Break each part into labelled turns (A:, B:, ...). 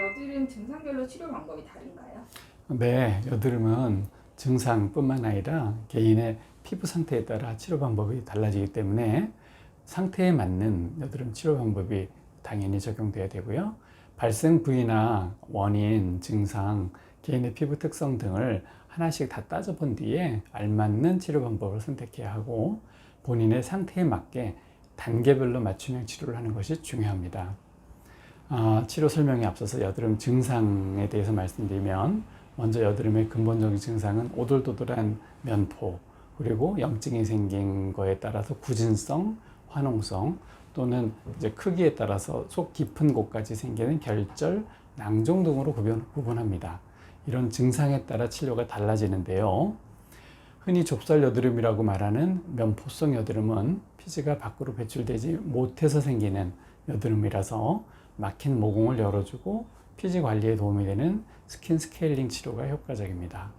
A: 여드름 증상별로 치료 방법이 다른가요?
B: 네, 여드름은 증상뿐만 아니라 개인의 피부 상태에 따라 치료 방법이 달라지기 때문에 상태에 맞는 여드름 치료 방법이 당연히 적용돼야 되고요. 발생 부위나 원인, 증상, 개인의 피부 특성 등을 하나씩 다 따져본 뒤에 알맞는 치료 방법을 선택해야 하고 본인의 상태에 맞게 단계별로 맞춤형 치료를 하는 것이 중요합니다. 치료 설명에 앞서서 여드름 증상에 대해서 말씀드리면 먼저 여드름의 근본적인 증상은 오돌도돌한 면포, 그리고 염증이 생긴 거에 따라서 구진성, 화농성, 또는 이제 크기에 따라서 속 깊은 곳까지 생기는 결절, 낭종 등으로 구분합니다. 이런 증상에 따라 치료가 달라지는데요. 흔히 좁쌀 여드름이라고 말하는 면포성 여드름은 피지가 밖으로 배출되지 못해서 생기는 여드름이라서 막힌 모공을 열어주고 피지 관리에 도움이 되는 스킨 스케일링 치료가 효과적입니다.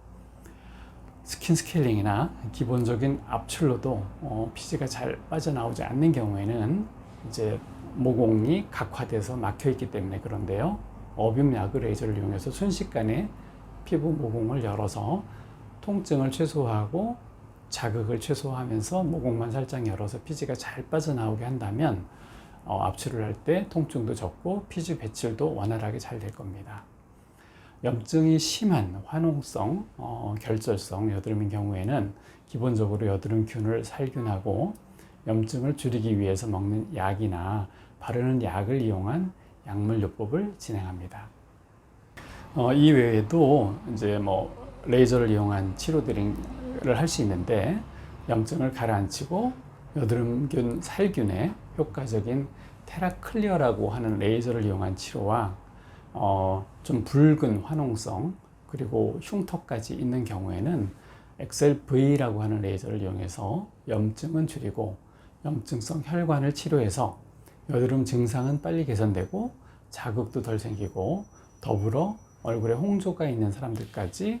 B: 스킨 스케일링이나 기본적인 압출로도 피지가 잘 빠져나오지 않는 경우에는 이제 모공이 각화돼서 막혀 있기 때문에 그런데요. 어뷸 야그 레이저를 이용해서 순식간에 피부 모공을 열어서 통증을 최소화하고 자극을 최소화하면서 모공만 살짝 열어서 피지가 잘 빠져나오게 한다면 압출을 할 때 통증도 적고 피지 배출도 원활하게 잘 될 겁니다. 염증이 심한 화농성, 결절성 여드름인 경우에는 기본적으로 여드름균을 살균하고 염증을 줄이기 위해서 먹는 약이나 바르는 약을 이용한 약물요법을 진행합니다. 이 외에도 이제 레이저를 이용한 치료들을 할 수 있는데 염증을 가라앉히고 여드름균 살균에 효과적인 테라클리어라고 하는 레이저를 이용한 치료와 좀 붉은 화농성 그리고 흉터까지 있는 경우에는 XLV라고 하는 레이저를 이용해서 염증은 줄이고 염증성 혈관을 치료해서 여드름 증상은 빨리 개선되고 자극도 덜 생기고 더불어 얼굴에 홍조가 있는 사람들까지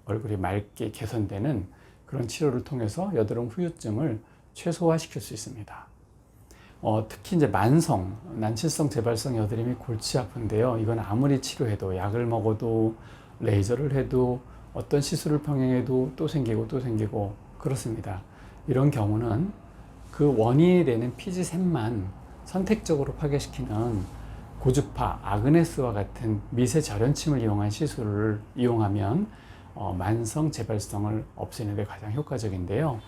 B: 얼굴이 맑게 개선되는 그런 치료를 통해서 여드름 후유증을 최소화시킬 수 있습니다. 특히 이제 만성, 난치성 재발성 여드름이 골치 아픈데요. 이건 아무리 치료해도 약을 먹어도 레이저를 해도 어떤 시술을 병행해도 또 생기고 또 생기고 그렇습니다. 이런 경우는 그 원인이 되는 피지샘만 선택적으로 파괴시키는 고주파, 아그네스와 같은 미세 절연침을 이용한 시술을 이용하면 만성 재발성을 없애는 데 가장 효과적인데요.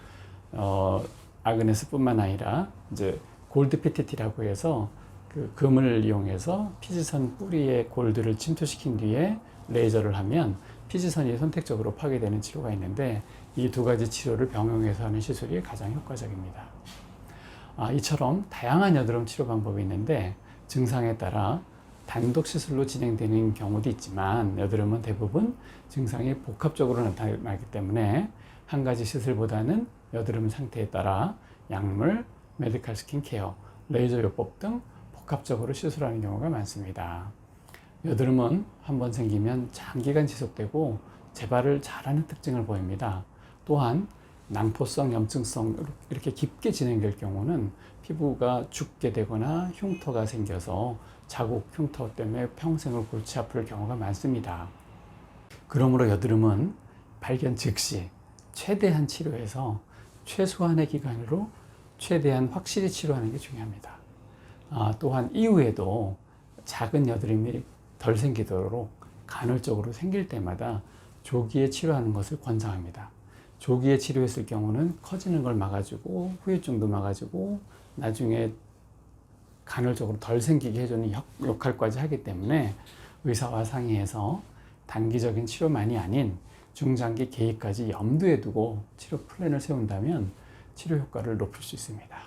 B: 아그네스뿐만 아니라 이제 골드 PTT라고 해서 그 금을 이용해서 피지선 뿌리에 골드를 침투시킨 뒤에 레이저를 하면 피지선이 선택적으로 파괴되는 치료가 있는데 이 두 가지 치료를 병행해서 하는 시술이 가장 효과적입니다. 이처럼 다양한 여드름 치료 방법이 있는데 증상에 따라 단독 시술로 진행되는 경우도 있지만 여드름은 대부분 증상이 복합적으로 나타나기 때문에 한 가지 시술보다는 여드름 상태에 따라 약물, 메디컬 스킨케어, 레이저 요법 등 복합적으로 시술하는 경우가 많습니다. 여드름은 한번 생기면 장기간 지속되고 재발을 잘하는 특징을 보입니다. 또한 낭포성, 염증성 이렇게 깊게 진행될 경우는 피부가 죽게 되거나 흉터가 생겨서 자국 흉터 때문에 평생을 골치 아플 경우가 많습니다. 그러므로 여드름은 발견 즉시 최대한 치료해서 최소한의 기간으로 최대한 확실히 치료하는 게 중요합니다. 또한 이후에도 작은 여드름이 덜 생기도록 간헐적으로 생길 때마다 조기에 치료하는 것을 권장합니다. 조기에 치료했을 경우는 커지는 걸 막아주고 후유증도 막아주고 나중에 간헐적으로 덜 생기게 해주는 역할까지 하기 때문에 의사와 상의해서 단기적인 치료만이 아닌 중장기 계획까지 염두에 두고 치료 플랜을 세운다면 치료 효과를 높일 수 있습니다.